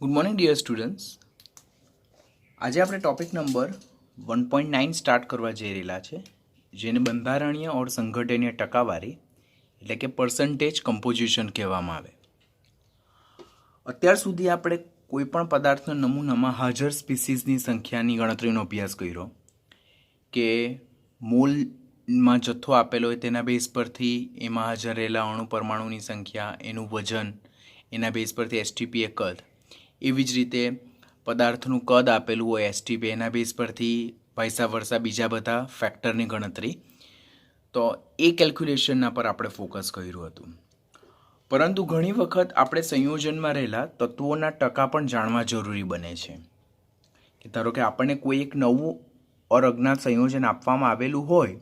Good morning dear students. આજે આપણે topic number 1.9 start કરવા જઈ રહેલા છે, જેને બંધારણીય ઓર સંગઠનીય ટકાવારી એટલે કે પર્સન્ટેજ કમ્પોઝિશન કહેવામાં આવે. અત્યાર સુધી આપણે કોઈપણ પદાર્થના નમૂનામાં હાજર સ્પીસીસની સંખ્યાની ગણતરીનો અભ્યાસ કર્યો કે મોલમાં જથ્થો આપેલો હોય તેના બેઝ પરથી એમાં હાજર રહેલા અણુ પરમાણુની સંખ્યા, એનું વજન, એના બેઝ પરથી એસટીપી એ કદ. એવી જ રીતે પદાર્થનું કદ આપેલું હોય એસટીપી, એના બેઝ પરથી પૈસા વર્ષા બીજા બધા ફેક્ટરની ગણતરી. તો એ કેલ્ક્યુલેશનના પર આપણે ફોકસ કર્યું હતું. પરંતુ ઘણી વખત આપણે સંયોજનમાં રહેલા તત્વોના ટકા પણ જાણવા જરૂરી બને છે. કે ધારો કે આપણને કોઈ એક નવું ઓર અજ્ઞાત સંયોજન આપવામાં આવેલું હોય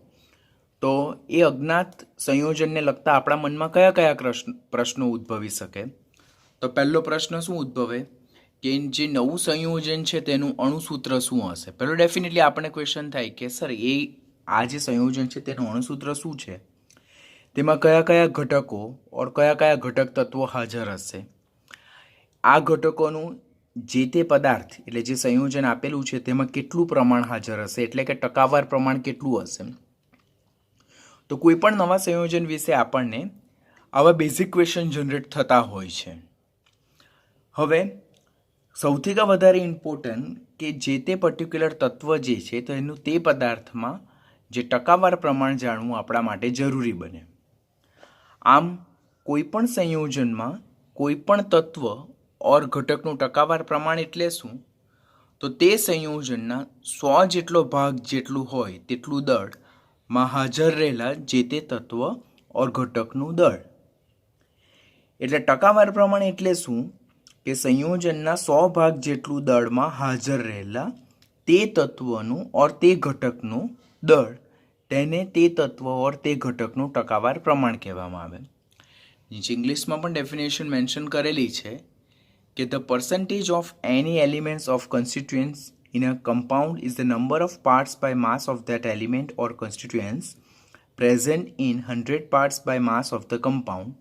તો એ અજ્ઞાત સંયોજનને લગતા આપણા મનમાં કયા કયા પ્રશ્નો ઉદ્ભવી શકે. તો પહેલો પ્રશ્ન શું ઉદ્ભવે કે જે નવું સંયોજન છે તેનું અણુસૂત્ર શું હશે. પહેલો ડેફિનેટલી આપણને ક્વેશ્ચન થાય કે સર આ જે સંયોજન છે તેનું અણુસૂત્ર શું છે, તેમાં કયા કયા ઘટકો ઓર કયા કયા ઘટક તત્વો હાજર હશે, આ ઘટકોનું જે તે પદાર્થ એટલે જે સંયોજન આપેલું છે તેમાં કેટલું પ્રમાણ હાજર હશે, એટલે કે ટકાવાર પ્રમાણ કેટલું હશે. તો કોઈ પણ નવા સંયોજન વિશે આપણને આવા બેઝિક ક્વેશ્ચન જનરેટ થતા હોય છે. હવે સૌથી વધારે ઇમ્પોર્ટન્ટ કે જે તે પર્ટિક્યુલર તત્વ જે છે તો એનું તે પદાર્થમાં જે ટકાવાર પ્રમાણ જાણવું આપણા માટે જરૂરી બને. આમ કોઈપણ સંયોજનમાં કોઈપણ તત્વ ઓર ઘટકનું ટકાવાર પ્રમાણ એટલે શું, તો તે સંયોજનના 100 જેટલો ભાગ જેટલું હોય તેટલું દળમાં હાજર રહેલા જે તે તત્વ ઓર ઘટકનું દળ. એટલે ટકાવાર પ્રમાણ એટલે શું કે સંયોજનના 100 ભાગ જેટલું દળમાં હાજર રહેલા તે તત્વનું ઓર તે ઘટકનું દળ, તેને તે તત્વ ઓર તે ઘટકનું ટકાવાર પ્રમાણ કહેવામાં આવે. નીચે ઇંગ્લિશમાં પણ ડેફિનેશન મેન્શન કરેલી છે કે the percentage of any elements of constituents in a compound is the number of parts by mass of that element or constituents present in 100 parts by mass of the compound.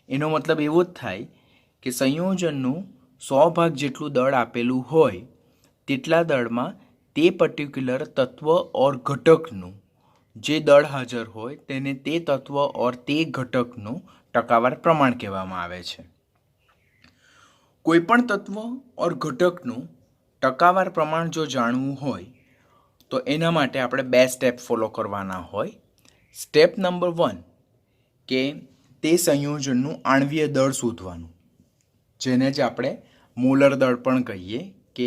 એનો મતલબ એવો જ થાય કે સંયોજનનું 100 ભાગ જેટલું દળ આપેલું હોય તેટલા દળમાં તે પર્ટિક્યુલર તત્વ ઓર ઘટકનું જે દળ હાજર હોય તેને તે તત્વ ઓર તે ઘટકનું ટકાવાર પ્રમાણ કહેવામાં આવે છે. કોઈપણ તત્વ ઓર ઘટકનું ટકાવાર પ્રમાણ જો જાણવું હોય તો એના માટે આપણે 2 સ્ટેપ ફોલો કરવાના હોય. સ્ટેપ નંબર 1 કે તે સંયોજનનું આણ્વીય દળ શોધવાનું, જેને જ આપણે મોલર દળ પણ કહીએ, કે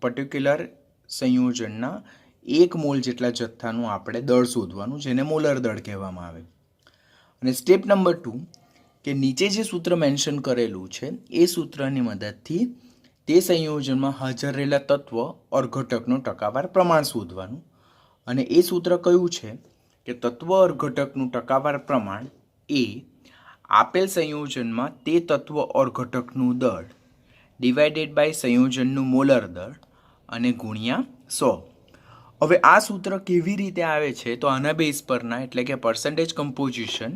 પર્ટિક્યુલર સંયોજનના 1 મોલ જેટલા જથ્થાનું આપણે દળ શોધવાનું, જેને મોલર દળ કહેવામાં આવે. અને સ્ટેપ નંબર 2 કે નીચે જે સૂત્ર મેન્શન કરેલું છે એ સૂત્રની મદદથી તે સંયોજનમાં હાજર રહેલા તત્વ ઓર ઘટકનું ટકાવાર પ્રમાણ શોધવાનું. અને એ સૂત્ર કયું છે કે તત્વ ઓર ઘટકનું ટકાવાર પ્રમાણ એ આપેલ સંયોજનમાં તે તત્વ ઓર ઘટકનું દળ ડિવાઇડેડ બાય સંયોજનનું મોલર દળ અને ગુણ્યા 100. હવે આ સૂત્ર કેવી રીતે આવે છે તો આના બેઝ પરના એટલે કે પર્સન્ટેજ કમ્પોઝિશન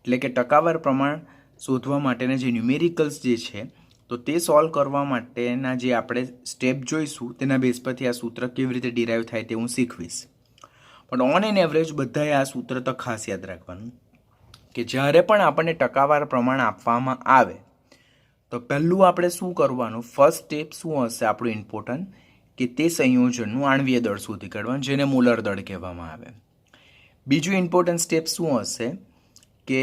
એટલે કે ટકાવાર પ્રમાણ શોધવા માટેના જે ન્યુમેરિકલ્સ જે છે તો તે સોલ્વ કરવા માટેના જે આપણે સ્ટેપ જોઈશું તેના બેઝ પરથી આ સૂત્ર કેવી રીતે ડિરાઈવ થાય તે હું શીખવીશ. પણ ઓન એન એવરેજ બધાએ આ સૂત્ર તો ખાસ યાદ રાખવાનું કે જ્યારે પણ આપણને ટકાવાર પ્રમાણ આપવામાં આવે તો પહેલું આપણે શું કરવાનું, ફર્સ્ટ સ્ટેપ શું હશે આપણું ઇમ્પોર્ટન્ટ, કે તે સંયોજનનું આણ્વીય દળ શોધી કાઢવાનું, જેને મોલર દળ કહેવામાં આવે. બીજું ઇમ્પોર્ટન્ટ સ્ટેપ શું હશે કે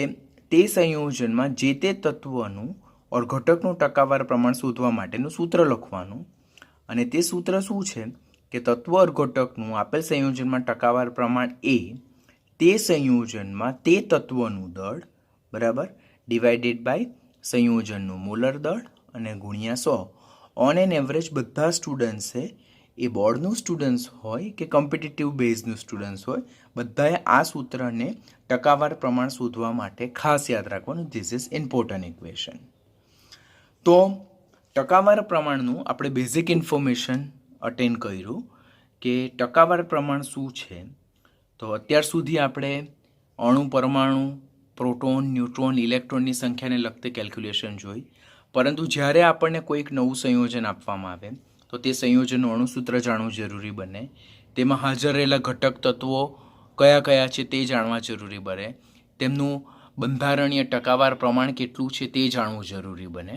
તે સંયોજનમાં જે તે તત્વનું ઓર ઘટકનું ટકાવાર પ્રમાણ શોધવા માટેનું સૂત્ર લખવાનું. અને તે સૂત્ર શું છે કે તત્વ ઓર ઘટકનું આપેલ સંયોજનમાં ટકાવાર પ્રમાણ એ તે સંયોજનમાં તે તત્વનું દળ બરાબર ડિવાઇડેડ બાય સંયોજનનું મોલર દળ અને ગુણ્યા 100. ઓન એન એવરેજ બધા સ્ટુડન્ટ્સે, એ બોર્ડનું સ્ટુડન્ટ્સ હોય કે કોમ્પિટિટિવ બેઝનું સ્ટુડન્ટ્સ હોય, બધાએ આ સૂત્રને ટકાવાર પ્રમાણ શોધવા માટે ખાસ યાદ રાખવાનું. This is important equation. તો ટકાવાર પ્રમાણનું આપણે બેઝિક ઇન્ફોર્મેશન અટેન કર્યું કે ટકાવાર પ્રમાણ શું છે. તો અત્યાર સુધી આપણે અણુ પરમાણુ, પ્રોટોન, ન્યુટ્રોન, ઇલેક્ટ્રોનની સંખ્યાને લગતી કેલ્ક્યુલેશન જોઈ. પરંતુ જ્યારે આપણને કોઈક નવું સંયોજન આપવામાં આવે તો તે સંયોજનનું અણુસૂત્ર જાણવું જરૂરી બને, તેમાં હાજર રહેલા ઘટક તત્વો કયા કયા છે તે જાણવા જરૂરી બને, તેમનું બંધારણીય ટકાવાર પ્રમાણ કેટલું છે તે જાણવું જરૂરી બને,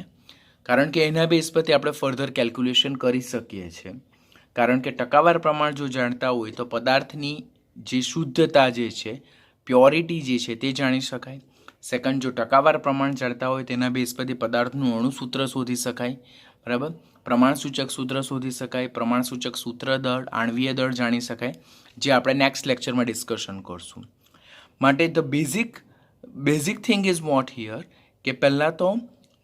કારણ કે એના બેઝ પરથી આપણે ફર્ધર કેલ્ક્યુલેશન કરી શકીએ છીએ. કારણ કે ટકાવાર પ્રમાણ જો જાણતા હોય તો પદાર્થની જે શુદ્ધતા જે છે, પ્યોરિટી જે છે તે જાણી શકાય. સેકન્ડ, જો ટકાવાર પ્રમાણ જાણતા હોય તેના બેઝ પરથી પદાર્થનું અણુસૂત્ર શોધી શકાય. બરાબર, પ્રમાણસૂચક સૂત્ર શોધી શકાય, પ્રમાણસૂચક સૂત્ર દળ, આણ્વીય દળ જાણી શકાય, જે આપણે નેક્સ્ટ લેક્ચરમાં ડિસ્કશન કરશું. માટે the basic thing is what here કે પહેલાં તો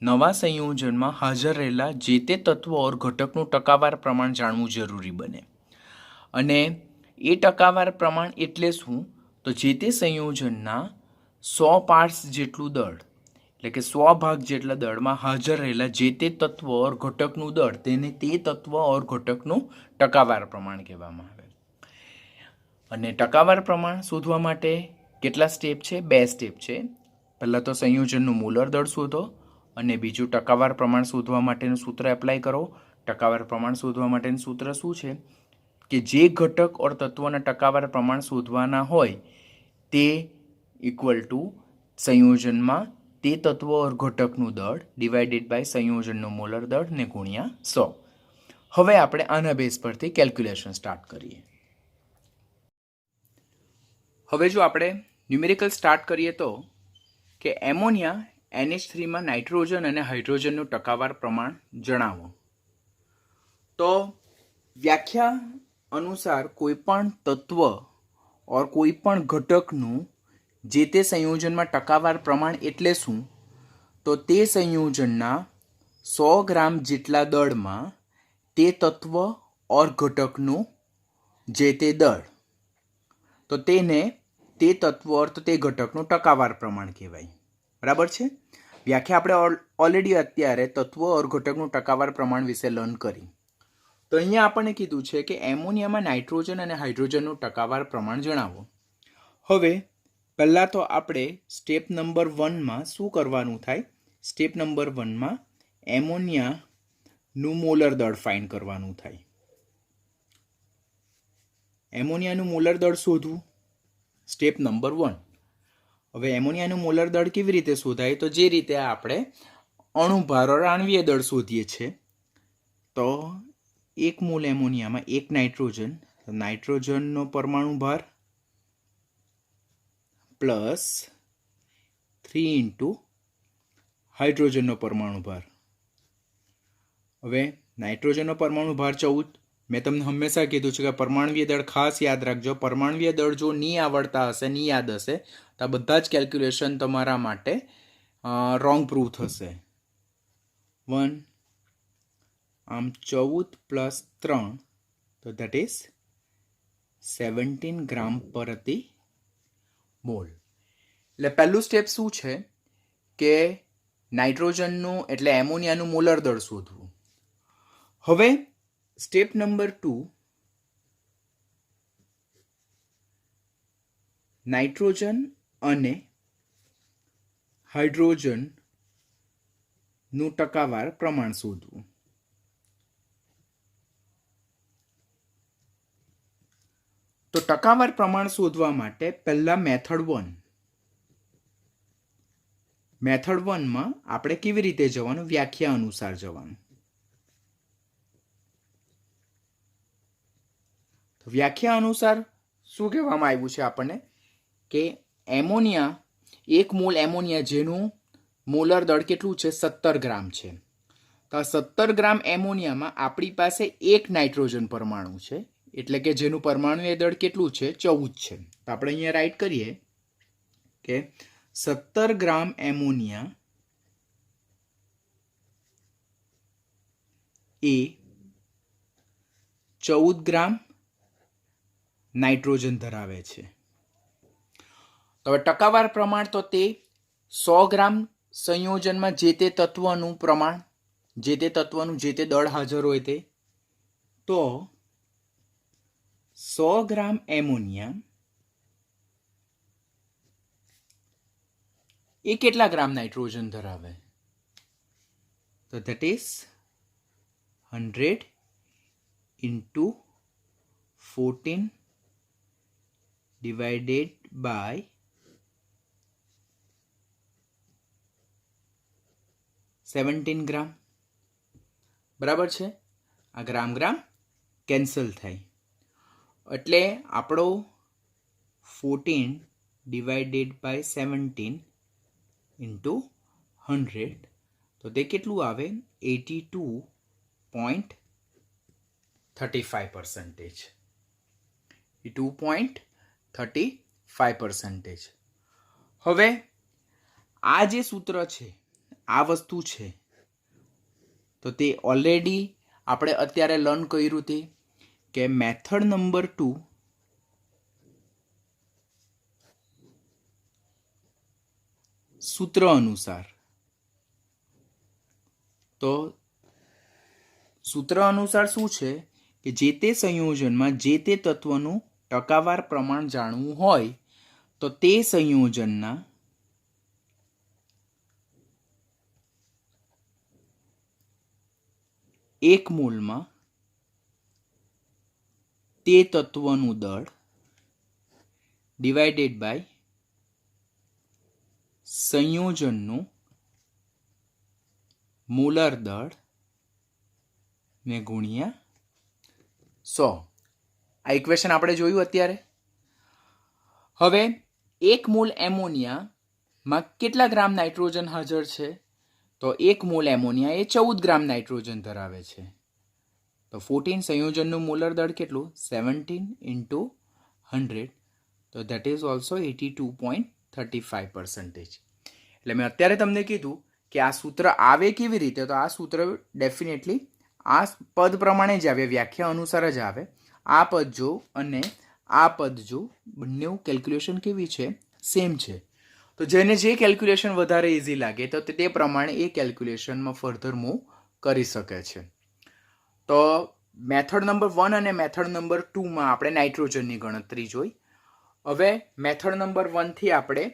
નવા સંયોજનમાં હાજર રહેલા જે તે તત્વો ઓર ઘટકનું ટકાવાર પ્રમાણ જાણવું જરૂરી બને. અને એ ટકાવાર પ્રમાણ એટલે શું? તો જે તે સંયોજનના 100 પાર્ટ્સ જેટલું દળ, એટલે કે 100 ભાગ જેટલા દળમાં હાજર રહેલા જે તે તત્વ ઓર ઘટકનું દળ, તેને તે તત્વ ઓર ઘટકનું ટકાવાર પ્રમાણ કહેવામાં આવે. અને ટકાવાર પ્રમાણ શોધવા માટે કેટલા સ્ટેપ છે? 2 સ્ટેપ છે. પહેલાં તો સંયોજનનું મોલર દળ શોધો અને બીજું ટકાવાર પ્રમાણ શોધવા માટેનું સૂત્ર એપ્લાય કરો. ટકાવાર પ્રમાણ શોધવા માટેનું સૂત્ર શું છે કે જે ઘટક ઓર તત્વોના ટકાવાર પ્રમાણ શોધવાના હોય તે ઇક્વલ ટુ સંયોજનમાં તે તત્વ ઓર ઘટકનું દળ ડિવાઇડેડ બાય સંયોજનનું મોલર દળ ને ગુણ્યા 100. હવે આપણે આના બેઝ પરથી કેલ્ક્યુલેશન સ્ટાર્ટ કરીએ. હવે જો આપણે ન્યુમેરિકલ સ્ટાર્ટ કરીએ તો કે એમોનિયા NH3 માં નાઇટ્રોજન અને હાઇડ્રોજનનું ટકાવાર પ્રમાણ જણાવો. તો વ્યાખ્યા અનુસાર કોઈપણ તત્વ ઓર કોઈપણ ઘટકનું જે તે સંયોજનમાં ટકાવાર પ્રમાણ એટલે શું? તો તે સંયોજનના 100 ગ્રામ જેટલા દળમાં તે તત્વ ઓર ઘટકનું જે તે દળ, તો તેને તે તત્વ ઓર તે ઘટકનું ટકાવાર પ્રમાણ કહેવાય. બરાબર છે? વ્યાખ્યા આપણે ઓલરેડી અત્યારે તત્વ ઓર ઘટકનું ટકાવાર પ્રમાણ વિશે લર્ન કરી. તો અહીંયા આપણને કીધું છે કે એમોનિયામાં નાઇટ્રોજન અને હાઇડ્રોજનનું ટકાવાર પ્રમાણ જણાવો. હવે પહેલાં તો આપણે સ્ટેપ નંબર 1માં શું કરવાનું થાય? સ્ટેપ નંબર 1માં એમોનિયાનું મોલર દળ ફાઇન્ડ કરવાનું થાય. એમોનિયાનું મોલર દળ શોધવું, સ્ટેપ નંબર 1. હવે એમોનિયાનું મોલર દળ કેવી રીતે શોધાય? તો જે રીતે આપણે અણુભાર ઓર આણ્વીય દળ શોધીએ છીએ. તો 1 મોલ એમોનિયામાં 1 નાઇટ્રોજન, નાઇટ્રોજનનો પરમાણુ ભાર પ્લસ 3 ઇન્ટુ હાઇડ્રોજનનો પરમાણુ ભાર. હવે નાઇટ્રોજનનો પરમાણુ ભાર 14. મેં તમને હંમેશા કીધું છે કે પરમાણવીય દળ ખાસ યાદ રાખજો. પરમાણવીય દળ જો નહીં આવડતા હશે, નહીં યાદ હશે, તો બધા જ કેલ્ક્યુલેશન તમારા માટે રોંગ પ્રૂવ થશે. 1 આમ 14 પ્લસ 3, તો દેટ ઇઝ 17 ગ્રામ પ્રતિ મોલ. એટલે પહેલું સ્ટેપ શું છે કે નાઇટ્રોજનનું એટલે એમોનિયાનું મોલર દળ શોધવું. હવે સ્ટેપ નંબર 2, નાઇટ્રોજન અને હાઇડ્રોજનનું ટકાવાર પ્રમાણ શોધવું. તો ટકાવાર પ્રમાણ શોધવા માટે પહેલા મેથડ 1. મેથડ 1માં આપણે કેવી રીતે જવાનું? વ્યાખ્યા અનુસાર જવાનું. વ્યાખ્યા અનુસાર શું કહેવામાં આવ્યું છે આપણને કે એમોનિયા, 1 મોલ એમોનિયા જેનું મોલર દળ કેટલું છે? 17 ગ્રામ છે. તો 17 ગ્રામ એમોનિયામાં આપણી પાસે 1 નાઇટ્રોજન પરમાણુ છે, એટલે કે જેનું પરમાણુય દળ કેટલું છે? 14 છે. તો આપણે અહીંયા રાઈટ કરીએ કે 17 ગ્રામ એમોનિયા એ 14 ગ્રામ નાઇટ્રોજન ધરાવે છે. તો હવે ટકાવાર પ્રમાણ તો તે 100 ગ્રામ સંયોજનમાં જે તે તત્વનું પ્રમાણ, જે તે તત્વનું જે તે દળ હાજર હોય તે. તો 100 ગ્રામ એમોનિયા એ કેટલા ગ્રામ નાઇટ્રોજન ધરાવે? તો that is 100 into 14 divided by 17 ગ્રામ. બરાબર છે. આ ગ્રામ ગ્રામ કેન્સલ થાય એટલે આપણો 14 ડિવાઇડેડ બાય 17 ઇન્ટુ 100 તો તે કેટલું આવે 82.35%. 82.35%. હવે આ જે સૂત્ર છે આ વસ્તુ છે તો તે ઓલરેડી આપણે અત્યારે લર્ન કર્યું તે કે મેથડ નંબર 2 સૂત્ર અનુસાર તો સૂત્ર અનુસાર શું છે કે જે તે સંયોજનમાં જે તે તત્વનું ટકાવાર પ્રમાણ જાણવું હોય તો તે સંયોજનના એક મોલમાં તે તત્વનું દળ ડિવાઇડેડ બાય સંયોજનનું મોલર દળ ને ગુણ્યા 100. આ ઇક્વેશન આપણે જોયું અત્યારે. હવે 1 મોલ એમોનિયામાં કેટલા ગ્રામ નાઇટ્રોજન હાજર છે તો 1 મોલ એમોનિયા એ 14 ગ્રામ નાઇટ્રોજન ધરાવે છે. તો 14 સંયોજનનું મોલર દળ કેટલું 17 ઇન્ટુ 100 તો ધેટ ઇઝ ઓલ્સો 82.35%. એટલે મેં અત્યારે તમને કીધું કે આ સૂત્ર આવે કેવી રીતે તો આ સૂત્ર ડેફિનેટલી આ પદ પ્રમાણે જ આવે, વ્યાખ્યા અનુસાર જ આવે. આ પદ જો અને આ પદ જો બંને કેલ્ક્યુલેશન કેવી છે સેમ છે. તો જેને જે કેલ્ક્યુલેશન વધારે ઇઝી લાગે તો તે પ્રમાણે એ કેલ્ક્યુલેશનમાં ફર્ધર મૂવ કરી શકે છે. તો મેથડ નંબર 1 અને મેથડ નંબર 2માં આપણે નાઇટ્રોજનની ગણતરી જોઈ. હવે મેથડ નંબર 1 થી આપણે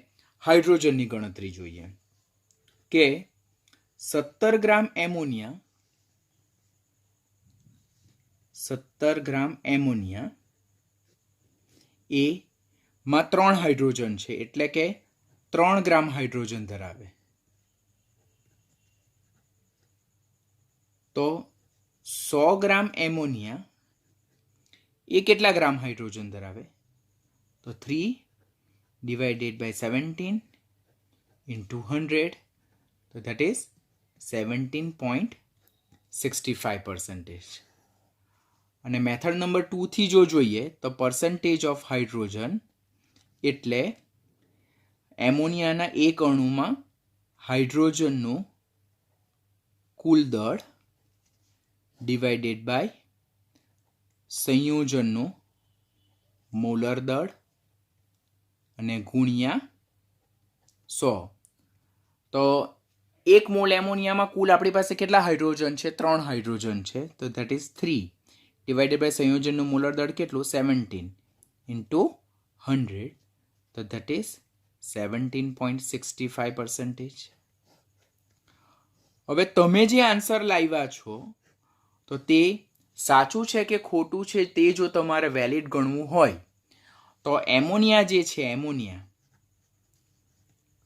હાઇડ્રોજનની ગણતરી જોઈએ કે 17 ગ્રામ એમોનિયા એ માં 3 હાઇડ્રોજન છે એટલે કે 3 ગ્રામ હાઇડ્રોજન ધરાવે. તો 100 ગ્રામ એમોનિયા એ કેટલા ગ્રામ હાઇડ્રોજન ધરાવે તો 3 divided by 17 into 100 so that is 17.65%. અને મેથડ નંબર 2 થી જો જોઈએ તો પર્સન્ટેજ ઓફ હાઇડ્રોજન એટલે એમોનિયાના એક અણુમાં હાઇડ્રોજનનું કુલ દળ ડિવાઇડેડ બાય સંયોજનનું મોલર દળ અને ગુણ્યા 100. તો 1 મોલ એમોનિયામાં કુલ આપણી પાસે કેટલા હાઇડ્રોજન છે 3 હાઇડ્રોજન છે તો ધેટ ઇઝ 3 ડિવાઇડેડ બાય સંયોજનનું મોલર દળ કેટલું 17 ઇન્ટુ 100 તો ધેટ ઇઝ 17.65%. હવે તમે જે આન્સર લાવ્યા છો તો તે સાચું છે કે ખોટું છે તે જો તમારે વેલિડ ગણવું હોય તો એમોનિયા જે છે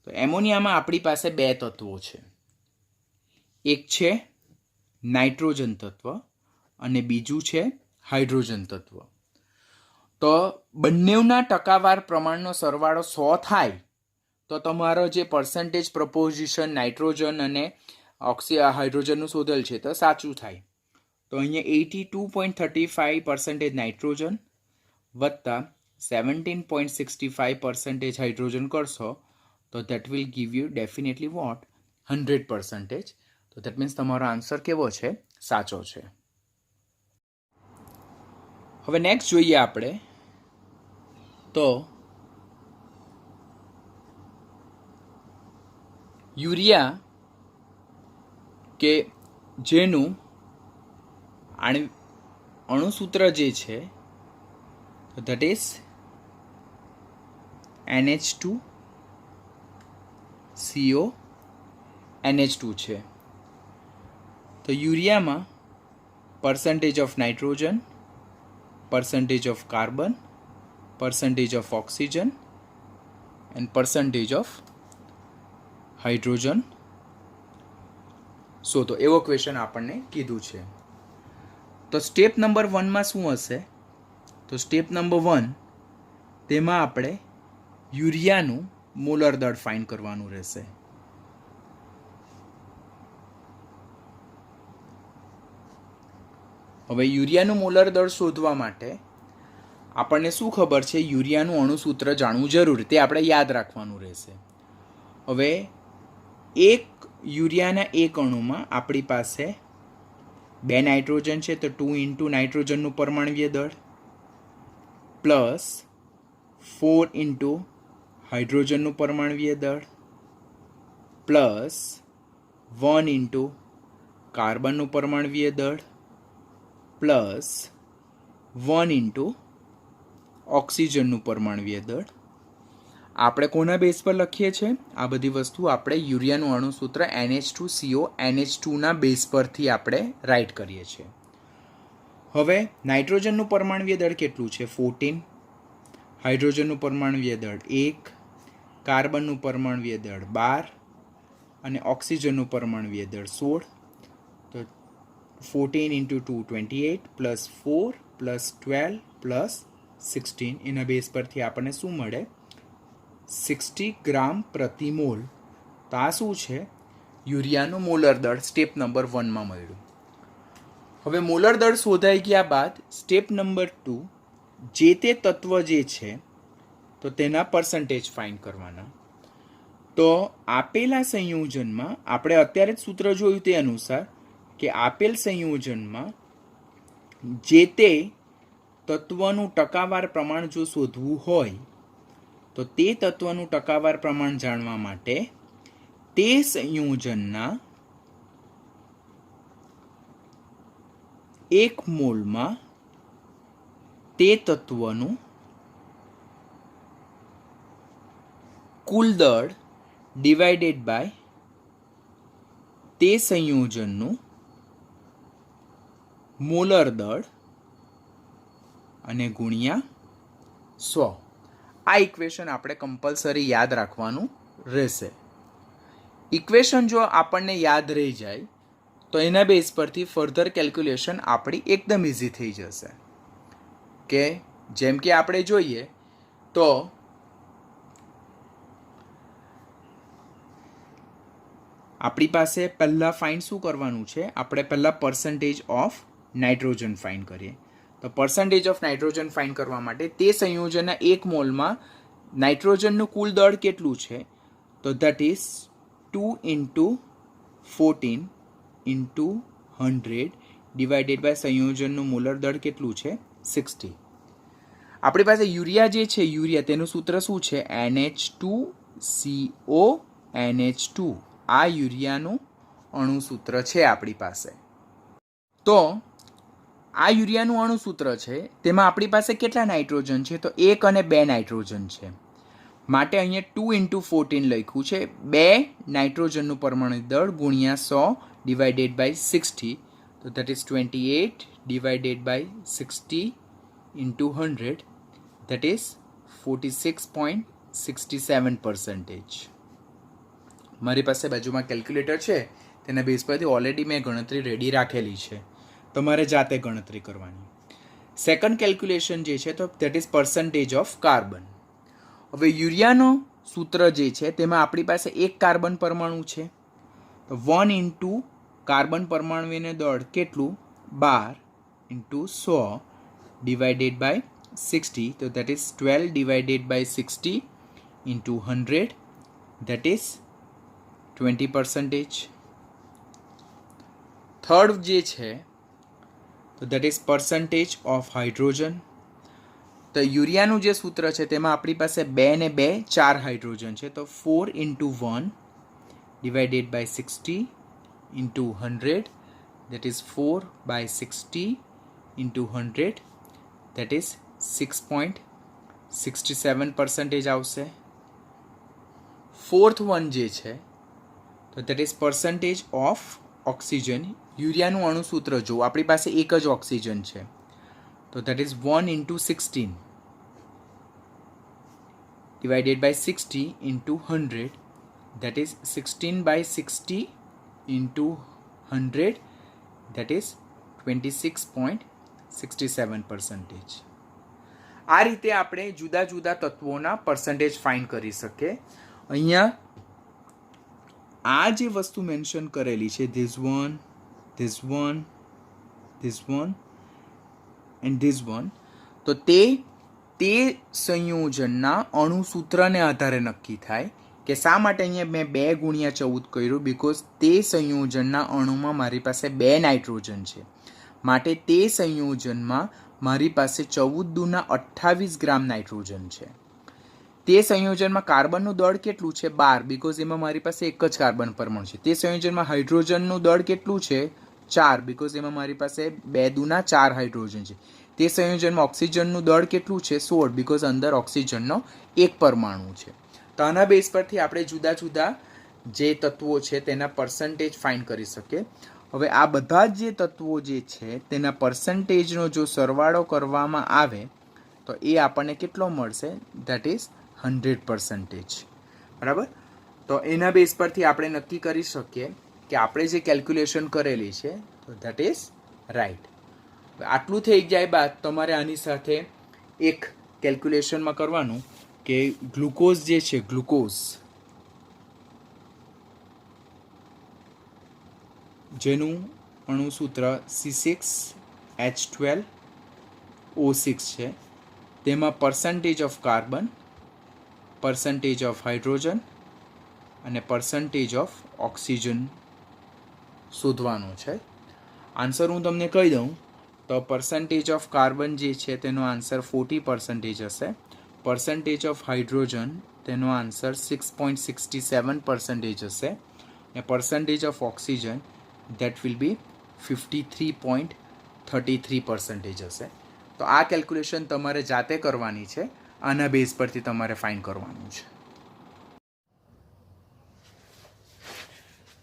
તો એમોનિયામાં આપણી પાસે 2 તત્વો છે. એક છે નાઇટ્રોજન તત્વ અને બીજું છે હાઇડ્રોજન તત્વ. તો બંનેના ટકાવાર પ્રમાણનો સરવાળો 100 થાય તો તમારો જે પર્સન્ટેજ પ્રપોઝિશન નાઇટ્રોજન અને હાઇડ્રોજનનું શોધેલ છે તો સાચું થાય. તો અહીંયા 82.35% નાઇટ્રોજન વત્તા 17.65% હાઇડ્રોજન કરશો તો that will give you definitely what 100%. તો that means તમારો આન્સર કેવો છે સાચો છે. હવે નેક્સ્ટ જોઈએ આપણે તો યુરિયા કે જેનું અણુસૂત્ર જે છે તો that is NH2CO NH2 છે. તો યુરિયામાં percentage of nitrogen, percentage of carbon, percentage of oxygen and percentage of hydrogen. તો એવો ક્વેશ્ચન આપણને કીધું છે. તો સ્ટેપ નંબર 1 માં શું હશે? તો સ્ટેપ નંબર 1 તેમાં આપણે યુરિયાનું મોલર દળ ફાઇન્ડ કરવાનું રહેશે. હવે યુરિયાનું મોલર દળ શોધવા માટે આપણને શું ખબર છે? યુરિયાનું અણુસૂત્ર જાણવું જરૂરી, તે આપણે યાદ રાખવાનું રહેશે. હવે એક યુરિયાના એક અણુમાં આપણી પાસે 2 નાઇટ્રોજન છે, તો 2 ઇન્ટુ નાઇટ્રોજનનું પરમાણુય દળ પ્લસ 4 ઇન્ટુ હાઇડ્રોજનનું પરમાણુય દળ પ્લસ 1 ઇન્ટુ કાર્બનનું પરમાણુય દળ પ્લસ 1 ઇન્ટુ ઓક્સિજનનું પરમાણુય દળ. આપણે કોના બેઝ પર લખીએ છીએ? આ બધી વસ્તુ આપણે યુરિયાનું અણુસૂત્ર NH2CO NH2ના બેઝ પરથી આપણે રાઇટ કરીએ છીએ. હવે નાઇટ્રોજનનું પરમાણુય દળ કેટલું છે? 14. હાઇડ્રોજનનું પરમાણુય દળ 1, કાર્બનનું પરમાણુય દળ 12 અને ઓક્સિજનનું પરમાણુય દળ 16. તો 14 ઇન્ટુ 2 28 પ્લસ 4 પ્લસ 12 પ્લસ 16 એના બેઝ પરથી આપણને શું મળે? 60 ગ્રામ પ્રતિ મોલ. તો આ શું છે? યુરિયાનું મોલર દળ સ્ટેપ નંબર 1 માં મળ્યું. હવે મોલર દળ શોધાઈ ગયા બાદ સ્ટેપ નંબર 2 જે તે તત્વ જે છે તો તેના પર્સન્ટેજ ફાઇન્ડ કરવાના. તો આપેલા સંયોજનમાં આપણે અત્યારે જ સૂત્ર જોયું તે અનુસાર કે આપેલ સંયોજનમાં જે તે તત્વનું ટકાવાર પ્રમાણ જો શોધવું હોય તો તે તત્વનું ટકાવાર પ્રમાણ જાણવા માટે તે સંયોજનના 1 મોલમાં તે તત્વનું કુલ દળ ડિવાઇડેડ બાય તે સંયોજનનું મોલર દળ અને ગુણ્યા 100. આ ઇક્વેશન આપણે કમ્પલસરી યાદ રાખવાનું રહેશે. ઇક્વેશન જો આપણને યાદ રહી જાય તો એના બેઝ પરથી ફર્ધર કેલ્ક્યુલેશન આપણી એકદમ ઇઝી થઈ જશે. કે જેમ કે આપણે જોઈએ તો આપણી પાસે પહેલાં ફાઇન્ડ શું કરવાનું છે? આપણે પહેલાં પર્સન્ટેજ ઓફ નાઇટ્રોજન ફાઇન્ડ કરીએ. તો પર્સન્ટેજ ઓફ નાઇટ્રોજન ફાઇન્ડ કરવા માટે તે સંયોજનના 1 મોલમાં નાઇટ્રોજનનું કુલ દળ કેટલું છે? તો that is 2 into 14 into 100 divided by સંયોજનનું મોલર દળ કેટલું છે? 60. આપણી પાસે યુરિયા જે છે, યુરિયા તેનું સૂત્ર શું છે? NH2CO NH2. આ યુરિયાનું અણુસૂત્ર છે આપણી પાસે. તો આ યુરિયાનું અણુસૂત્ર છે તેમાં આપણી પાસે કેટલા નાઇટ્રોજન છે? તો 1 અને 2 નાઇટ્રોજન છે. માટે અહીંયા 2 ઇન્ટુ 14 લખ્યું છે. 2 નાઇટ્રોજનનું પરમાણુ દળ ગુણ્યા 100 ડિવાઇડેડ બાય 60. તો that is 28 divided by 60 into 100. That is 46.67%. મારી પાસે બાજુમાં કેલ્ક્યુલેટર છે, તેના બેઝ પરથી ઓલરેડી મેં ગણતરી રેડી રાખેલી છે. તમારે જાતે ગણતરી કરવાની. સેકન્ડ કેલ્ક્યુલેશન જે છે તો that is percentage of carbon. હવે યુરિયાનો સૂત્ર જે છે તેમાં આપણી પાસે 1 કાર્બન પરમાણુ છે. તો 1 ઇન્ટુ કાર્બન પરમાણુને દળ કેટલું? 12 ઇન્ટુ 100 ડિવાઇડેડ બાય 60. તો that is 12 divided by 60 into 100. That is 20%. Third જે છે તો that is percentage of hydrogen. તો યુરિયાનું જે સૂત્ર છે તેમાં આપણી પાસે 2 ને 2 4 હાઇડ્રોજન છે. તો 4 into 1 divided by 60 into 100. That is 4 by 60 into 100. That is 6.67% આવશે. ફોર્થ વન જે છે તો that is percentage of oxygen. યુરિયાનું અણુસૂત્ર જો આપણી પાસે એક જ ઓક્સિજન છે તો that is 1 × 16 divided by 60 into 100, that is 16 by 60 into 100, that is 26.67%. આ રીતે આપણે જુદા જુદા તત્વોના પર્સન્ટેજ ફાઇન્ડ કરી શકીએ. અહીંયા આ જે વસ્તુ મેન્શન કરેલી છે this one and this one, તો તે સંયોજનના અણુસૂત્રને આધારે નક્કી થાય કે શા માટે અહીંયા મેં 2 × 14 કર્યું, બિકોઝ તે સંયોજનના અણુમાં મારી પાસે 2 નાઇટ્રોજન છે, માટે તે સંયોજનમાં મારી પાસે 14 × 28 ગ્રામ નાઇટ્રોજન છે. તે સંયોજનમાં કાર્બનનું દળ કેટલું છે 12, બિકોઝ એમાં મારી પાસે એક જ કાર્બન પરમાણુ છે. તે સંયોજનમાં હાઇડ્રોજનનું દળ કેટલું છે 4, બિકોઝ એમાં મારી પાસે 2 × 4 હાઇડ્રોજન છે. તે સંયોજનમાં ઓક્સિજનનું દળ કેટલું છે 16, બિકોઝ અંદર ઓક્સિજનનો એક પરમાણુ છે. તો આના બેઝ પરથી આપણે જુદા જુદા જે તત્વો છે તેના પર્સન્ટેજ ફાઇન્ડ કરી શકીએ. હવે આ બધા જ જે તત્વો જે છે તેના પર્સન્ટેજનો જો સરવાળો કરવામાં આવે તો એ આપણને કેટલો મળશે, દેટ ઇઝ 100%. બરાબર. તો એના બેઝ પરથી આપણે નક્કી કરી શકીએ કે આપણે જે કેલ્ક્યુલેશન કરેલી છે તો દેટ ઇઝ રાઈટ. આટલું થઈ જાય બાદ તમારે આની સાથે એક કેલ્ક્યુલેશનમાં કરવાનું કે ગ્લુકોઝ જે છે, ગ્લુકોઝ જેનું અણુસૂત્ર C6H12O6 છે, તેમાં percentage of carbon, percentage of hydrogen અને પર્સન્ટેજ ઓફ ઓક્સિજન શોધવાનું છે. આન્સર હું તમને કહી દઉં તો પર્સન્ટેજ ઓફ કાર્બન જે છે તેનો આન્સર 40% હશે. પર્સન્ટેજ ઓફ હાઇડ્રોજન તેનો આન્સર 6.67% હશે અને percentage of oxygen that will be 53.33% હશે. તો આ કેલ્ક્યુલેશન તમારે જાતે કરવાની છે, આના બેઝ પરથી તમારે ફાઇન્ડ કરવાનું છે.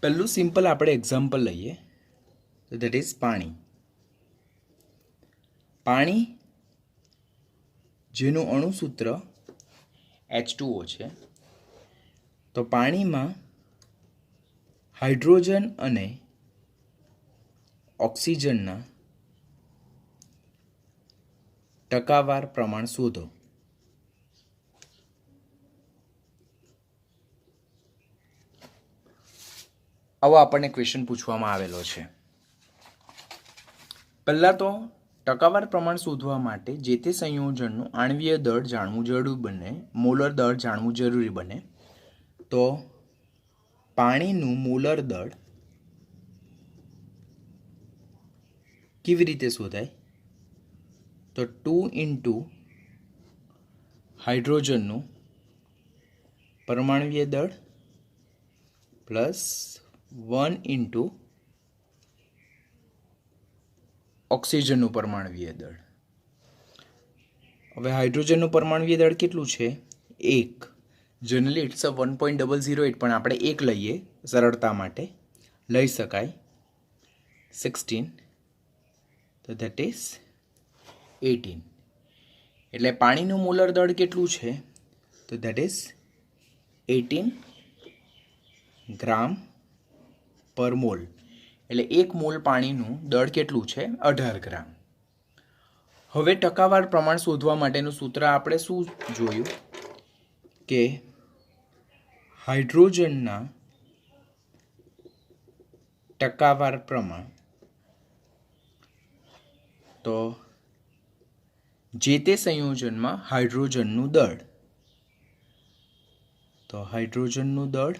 પહેલું સિમ્પલ આપણે એક્ઝામ્પલ લઈએ તો દેટ ઇઝ પાણી. પાણી જેનું અણુસૂત્ર H2O છે, તો પાણીમાં હાઇડ્રોજન અને ઓક્સિજનના ટકાવાર પ્રમાણ શોધો. આવો આપણને ક્વેશ્ચન પૂછવામાં આવેલો છે. પહેલાં તો ટકાવાર પ્રમાણ શોધવા માટે જે તે સંયોજનનું આણ્વીય દળ જાણવું જરૂરી બને, મોલર દળ જાણવું જરૂરી બને. તો પાણીનું મોલર દળ કેવી રીતે શોધાય, તો 2 × હાઇડ્રોજનનું પરમાણુય દળ પ્લસ 1 × ઓક્સિજનનું પરમાણુય દળ. હવે હાઇડ્રોજનનું પરમાણુય દળ કેટલું છે 1. જનરલી ઇટ્સ 1.008, પણ આપણે 1 લઈએ સરળતા માટે, લઈ શકાય. 16, તો દેટ ઇઝ 18. એટલે પાણીનું મોલર દળ કેટલું છે તો that is 18 gram per mall. એટલે 1 મોલ પાણીનું દળ કેટલું છે 18 ગ્રામ. હવે ટકાવાર પ્રમાણ શોધવા માટેનું સૂત્ર આપણે શું જોયું કે હાઇડ્રોજનના ટકાવાર પ્રમાણ, તો જે તે સંયોજનમાં હાઇડ્રોજનનું દળ, તો હાઇડ્રોજનનું દળ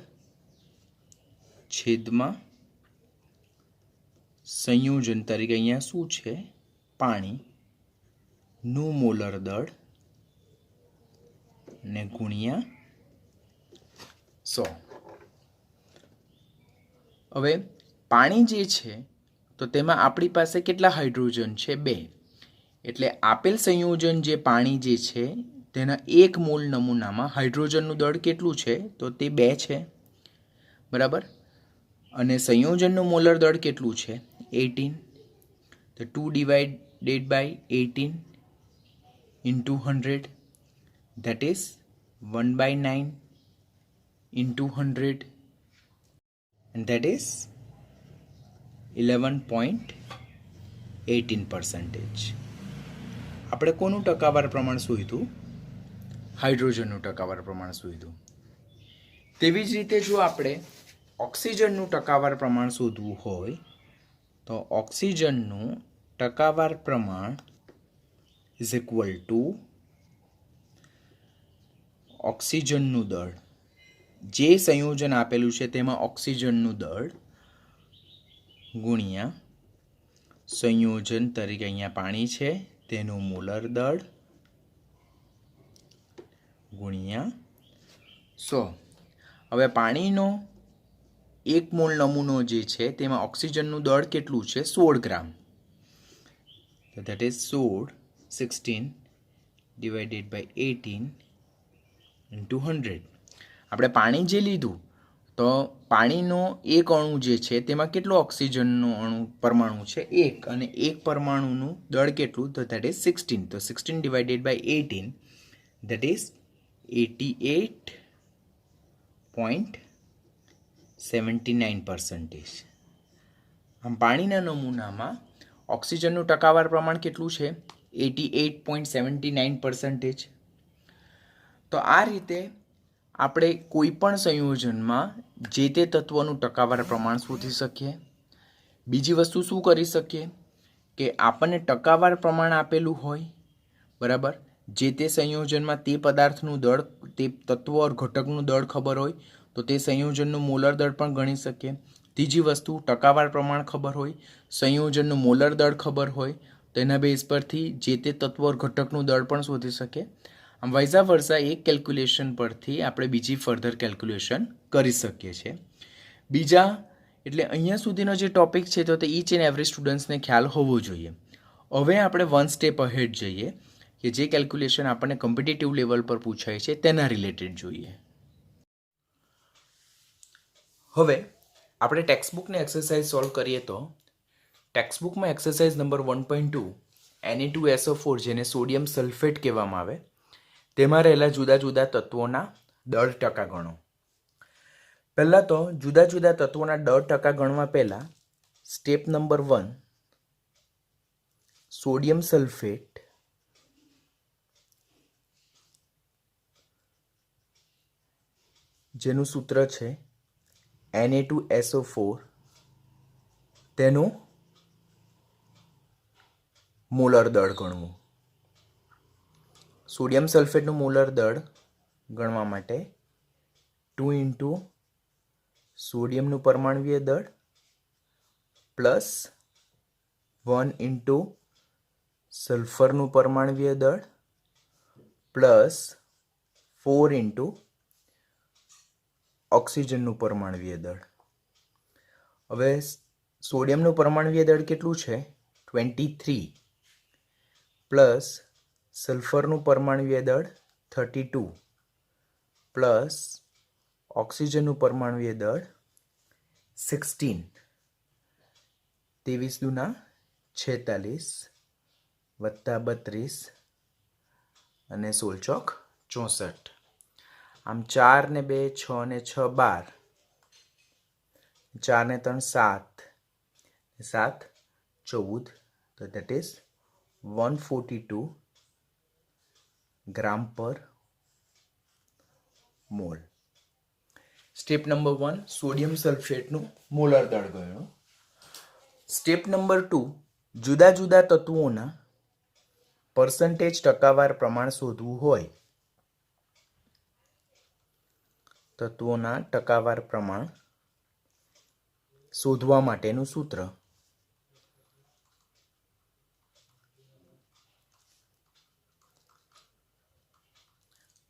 છેદમાં સંયોજન તરીકે અહીંયા શું છે પાણીનું મોલર દળ ને ગુણ્યા 100. હવે પાણી જે છે તો તેમાં આપણી પાસે કેટલા હાઇડ્રોજન છે 2. એટલે આપેલ સંયોજન જે પાણી જે છે તેના 1 મોલ નમૂનામાં હાઇડ્રોજનનું દળ કેટલું છે તો તે 2 છે. બરાબર. અને સંયોજનનું મોલર દળ કેટલું છે 18, તો 2 divided by 18 into 100, that is 1/9 into 100, and that is 11.18%. આપણે કોનું ટકાવાર પ્રમાણ શોધ્યું? હાઇડ્રોજનનું ટકાવાર પ્રમાણ શોધ્યું. તેવી જ રીતે જો આપણે ઓક્સિજનનું ટકાવાર પ્રમાણ શોધવું હોય તો ઓક્સિજનનું ટકાવાર પ્રમાણ ઇઝ ઇક્વલ ટુ ઓક્સિજનનું દળ, જે સંયોજન આપેલું છે તેમાં ઓક્સિજનનું દળ ગુણ્યા સંયોજન તરીકે અહીંયા પાણી છે તેનું મોલર દળ ગુણ્યા 100. હવે પાણીનો 1 મોલ નમૂનો જે છે તેમાં ઓક્સિજનનું દળ કેટલું છે 16 ગ્રામ, તો that is 16 divided by 18 into 100. આપણે પાણી જે લીધું તો પાણીનો એક અણુ જે છે તેમાં કેટલો ઓક્સિજનનો પરમાણુ છે 1, અને એક પરમાણુનું દળ કેટલું, તો દેટ ઇઝ 16, તો 16 ડિવાઇડેડ બાય 18 દેટ ઇઝ 88.79%. આમ પાણીના નમૂનામાં ઓક્સિજનનું ટકાવાર પ્રમાણ કેટલું છે 88.79%. તો આ રીતે આપણે કોઈ પણ સંયોજનમાં જે તે તત્વનું ટકાવાર પ્રમાણ શોધી શકીએ. બીજી વસ્તુ શું કરી શકીએ કે આપણને ટકાવાર પ્રમાણ આપેલું હોય બરાબર, જે તે સંયોજનમાં તે પદાર્થનું દળ, તે તત્વ ઓર ઘટકનું દળ ખબર હોય તો તે સંયોજનનું મોલર દળ પણ ગણી શકીએ. ત્રીજી વસ્તુ ટકાવાર પ્રમાણ ખબર હોય, સંયોજનનું મોલર દળ ખબર હોય તો એના બેઝ પરથી જે તે તત્વ ઓર ઘટકનું દળ પણ શોધી શકીએ. આમ વાઇઝા વર્સા એક કેલ્ક્યુલેશન પરથી આપણે બીજી ફર્ધર કેલ્ક્યુલેશન કરી શકીએ છીએ. બીજા એટલે અહીંયા સુધીનો જે ટોપિક છે તો તે ઈચ એન્ડ એવરી સ્ટુડન્ટ્સને ખ્યાલ હોવો જોઈએ. હવે આપણે 1 સ્ટેપ અહેડ જઈએ કે જે કેલ્ક્યુલેશન આપણને કોમ્પિટિટિવ લેવલ પર પૂછાય છે તેના રિલેટેડ જોઈએ. હવે આપણે ટેક્સ્ટબુકને એક્સરસાઇઝ સોલ્વ કરીએ તો ટેક્સ્ટબુકમાં એક્સરસાઇઝ નંબર 1.2 Na2SO4 જેને સોડિયમ સલ્ફેટ કહેવામાં આવે તેમાં રહેલા જુદા જુદા તત્વોના દળ ટકા ગણો. પહેલાં તો જુદા જુદા તત્વોના દળ ટકા ગણવા પહેલાં સ્ટેપ નંબર 1 સોડિયમ સલ્ફેટ જેનું સૂત્ર છે Na2SO4 તેનું મોલર દળ ગણવું. સોડિયમ સલ્ફેટનું મોલર દળ ગણવા માટે 2 ઇન્ટુ સોડિયમનું પરમાણુય દળ પ્લસ 1 ઇન્ટુ સલ્ફરનું પરમાણુય દળ પ્લસ 4 ઇન્ટુ ઓક્સિજનનું પરમાણુય દળ. હવે સોડિયમનું પરમાણુય દળ કેટલું છે 23 પ્લસ સલ્ફરનું પરમાણુય દળ 32 પ્લસ ઓક્સિજનનું પરમાણુય દળ 16, 23 દુના 46 વત્તા 32 અને 16 ચોક 64. આમ 4 ને 2 6 ને 6 12, 4 ને 3 7, 7 14, તો that is 142 gram per mole. Step number 1 sodium સલ્ફેટનું મોલર દળ ગણ્યું. સ્ટેપ નંબર 2 જુદા જુદા તત્વોના પર્સન્ટેજ ટકાવાર પ્રમાણ શોધવું હોય. તત્વોના ટકાવાર પ્રમાણ શોધવા માટેનું સૂત્ર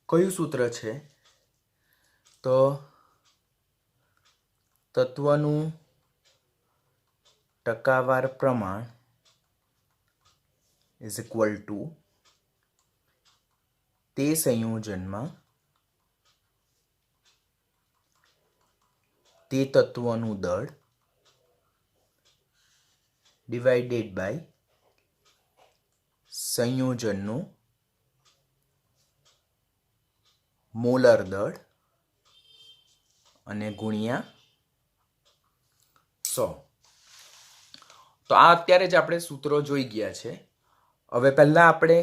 કયું સૂત્ર છે તો તત્વનું ટકાવાર પ્રમાણ ઇઝ ઇક્વલ ટુ તે સંયોજનમાં તે તત્વનું દળ ડિવાઇડેડ બાય સંયોજનનું મોલર દળ અને ગુણ્યા 100. તો આ અત્યારે જ આપણે સૂત્રો જોઈ ગયા છે. હવે પહેલાં આપણે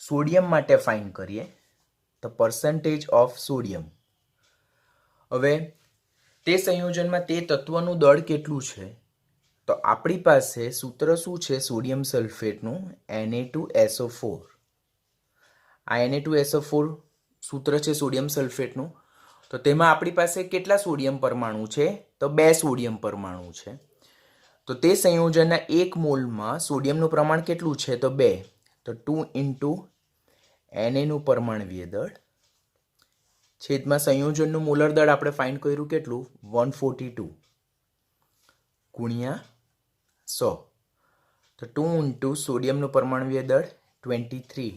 સોડિયમ માટે ફાઇન્ડ કરીએ તો પર્સન્ટેજ ઓફ સોડિયમ. હવે તે સંયોજનમાં તે તત્વનું દળ કેટલું છે તો આપણી પાસે સૂત્ર શું છે સોડિયમ સલ્ફેટનું Na2SO4. આ Na2SO4 સૂત્ર છે સોડિયમ સલ્ફેટનું. તો તેમાં આપણી પાસે કેટલા સોડિયમ પરમાણુ છે તો 2 સોડિયમ પરમાણુ છે. તો તે સંયોજનના 1 મોલમાં સોડિયમનું પ્રમાણ કેટલું છે તો 2. તો 2 ઇન્ટુ Na નું પરમાણવીય દળ છેદમાં સંયોજનનું મોલર દળ આપણે ફાઇન્ડ કર્યું કેટલું 142 ગુણ્યા 100. તો 2 ઇન્ટુ સોડિયમનું પરમાણવીય દળ 23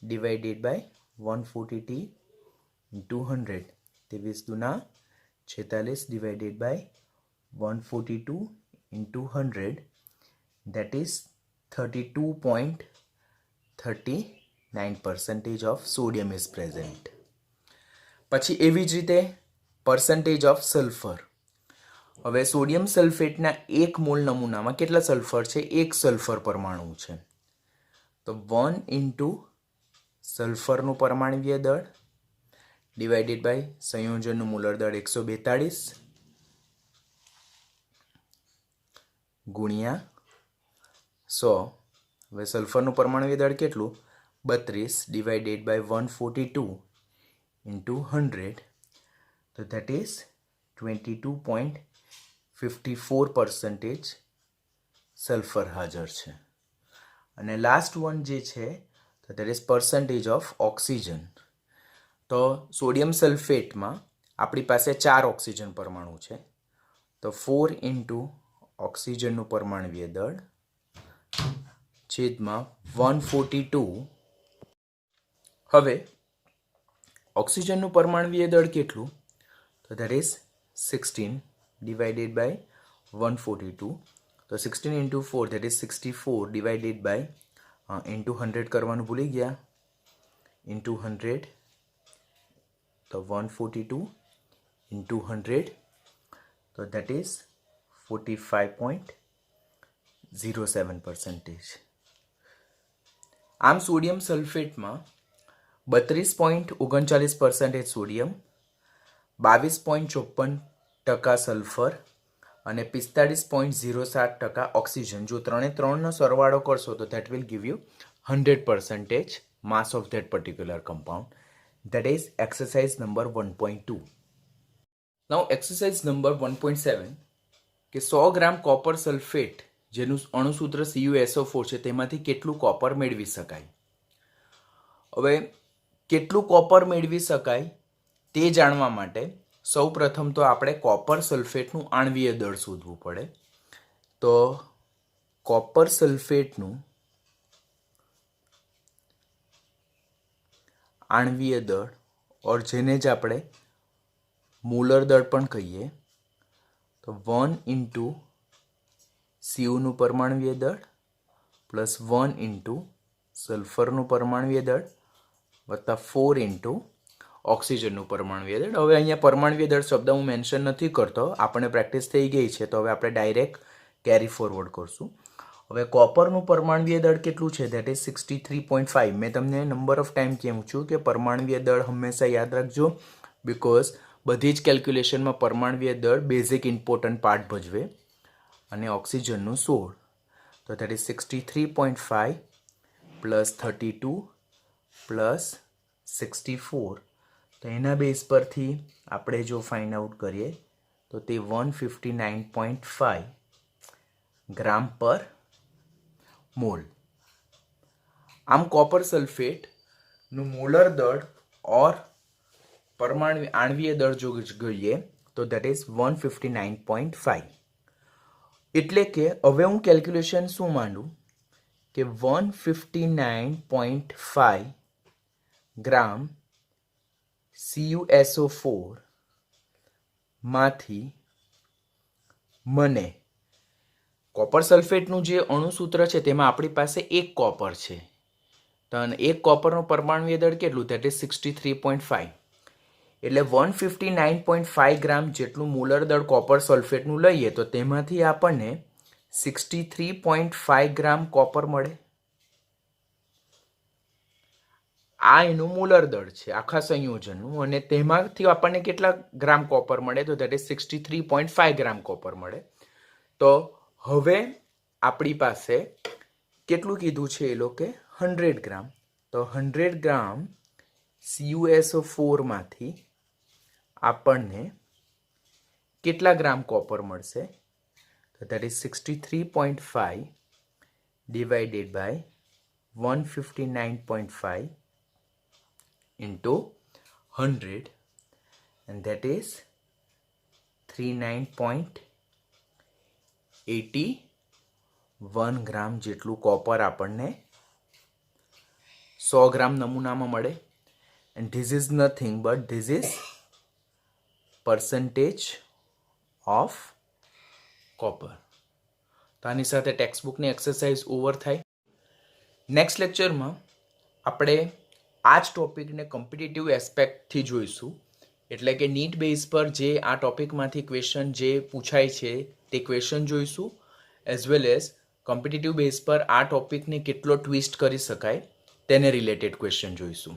ડિવાઇડેડ બાય 142 ઇન્ટુ 100. 23 દુના 46 divided by 142 into 100 that is 32.39% of sodium is present. પછી એવી જ રીતે પર્સન્ટેજ ઓફ સલ્ફર. હવે સોડિયમ સલ્ફેટના 1 મોલ નમૂનામાં કેટલા સલ્ફર છે 1 સલ્ફર પરમાણુ છે. તો 1 ઇન્ટુ સલ્ફરનું પરમાણવીય દળ ડિવાઇડેડ બાય સંયોજનનું મોલર દળ 142 ગુણ્યા 100. હવે સલ્ફરનું પરમાણવીય દળ કેટલું 32 ડિવાઇડેડ બાય 142 ઇન્ટુ 100. તો ધેટ ઇઝ 22.54% સલ્ફર હાજર છે. અને લાસ્ટ વન જે છે તો that is percentage of oxygen. તો સોડિયમ સલ્ફેટમાં આપણી પાસે 4 ઓક્સિજન પરમાણુ છે. તો 4 ઇન્ટુ ઓક્સિજનનું પરમાણવીય દળ છેદમાં 142. હવે ઓક્સિજનનું પરમાણવીય દળ કેટલું તો ધેટ ઇઝ 16 ડિવાઇડેડ બાય 142. તો 16 ઇન્ટુ 4 that is 64 divided by into 100 કરવાનું ભૂલી ગયા ઇન્ટુ 100. તો 142 ઇન્ટુ 100 તો ધેટ ઇઝ 45.07%. આમ સોડિયમ સલ્ફેટમાં 32.39% સોડિયમ 22.54% સલ્ફર અને 45.07% ઓક્સિજન. જો 3નો સરવાળો કરશો તો that will give you 100% mass of that particular compound. That is exercise number 1.2. Now exercise number 1.7 કે 100 ગ્રામ કોપર સલ્ફેટ જેનું અણુસૂત્ર CuSO4 છે તેમાંથી કેટલું કોપર મેળવી શકાય. હવે કેટલું કોપર મેળવી શકાય તે જાણવા માટે સૌ પ્રથમ તો આપણે કોપર સલ્ફેટનું આણ્વીય દળ શોધવું પડે. તો કોપર સલ્ફેટનું આણ્વીય દળ ઓર જેને જ આપણે મોલર દળ પણ કહીએ તો 1 ઇન્ટુ સીયુનું પરમાણવીય દળ પ્લસ 1 ઇન્ટુ સલ્ફરનું પરમાણવીય દળ વત્તા 4 ઇન્ટુ ઓક્સિજનનું પરમાણવીય દળ. હવે અહીંયા પરમાણવીય દળ શબ્દ હું મેન્શન નથી કરતો, આપણે પ્રેક્ટિસ થઈ ગઈ છે તો હવે આપણે ડાયરેક્ટ કેરી ફોરવર્ડ કરશું. હવે કોપરનું પરમાણવીય દળ કેટલું છે ધેટ ઇઝ 63.5. મેં તમને નંબર ઓફ ટાઈમ કહું છું કે પરમાણવીય દળ હંમેશા યાદ રાખજો બિકોઝ બધી જ કેલ્ક્યુલેશનમાં પરમાણવીય દળ બેઝિક ઇમ્પોર્ટન્ટ પાર્ટ ભજવે. અને ઓક્સિજનનું 16. તો ધેટ ઇઝ 63.5 પ્લસ 32 પ્લસ 64. તો એના બેઝ પરથી આપણે જો ફાઇન્ડ આઉટ કરીએ તો તે 159.5 ગ્રામ પર મોલ. આમ કોપર સલ્ફેટનું મોલર દળ ઓર આણ્વીય દળ જો જોઈએ તો ધેટ ઇઝ 159.5. એટલે કે હવે હું કેલ્ક્યુલેશન શું માંડું કે 159.5 ગ્રામ CuSO4 માંથી મને કોપર સલ્ફેટનું જે અણુસૂત્ર છે તેમાં આપણી પાસે એક કોપર છે, તો એક કોપરનો પરમાણુ દળ કેટલું, ધેટ ઇઝ 63.5. એટલે 159.5 ગ્રામ જેટલું મોલર દળ કોપર સલ્ફેટનું લઈએ તો તેમાંથી આપણને 63.5 ગ્રામ કોપર મળે. આ એનું મોલર દળ છે આખા સંયોજનનું, અને તેમાંથી આપણને કેટલા ગ્રામ કોપર મળે, તો ધેટ ઇઝ 63.5 ગ્રામ કોપર મળે. તો હવે આપણી પાસે કેટલું કીધું છે એ લોકો 100 ગ્રામ, તો 100 ગ્રામ CuSO4 માંથી આપણને કેટલા ગ્રામ કોપર મળશે, તો that is 63.5 divided by 159.5 into 100, and that is 39.81 gram જેટલું કોપર આપણને 100 ગ્રામ નમૂનામાં મળે. and this is nothing but this is percentage of copper. તો આની સાથે ટેક્સ્ટ બુકની એક્સરસાઇઝ ઓવર થાય. નેક્સ્ટ લેક્ચરમાં આપણે આ જ ટોપિકને કોમ્પિટિટિવ એસ્પેક્ટથી જોઈશું, એટલે કે નીટ બેઝ પર જે આ ટોપિકમાંથી ક્વેશ્ચન જે પૂછાય છે તે ક્વેશ્ચન જોઈશું, as well as competitive base પર આ ટોપિકને કેટલો ટ્વિસ્ટ કરી શકાય તેને રિલેટેડ ક્વેશ્ચન જોઈશું.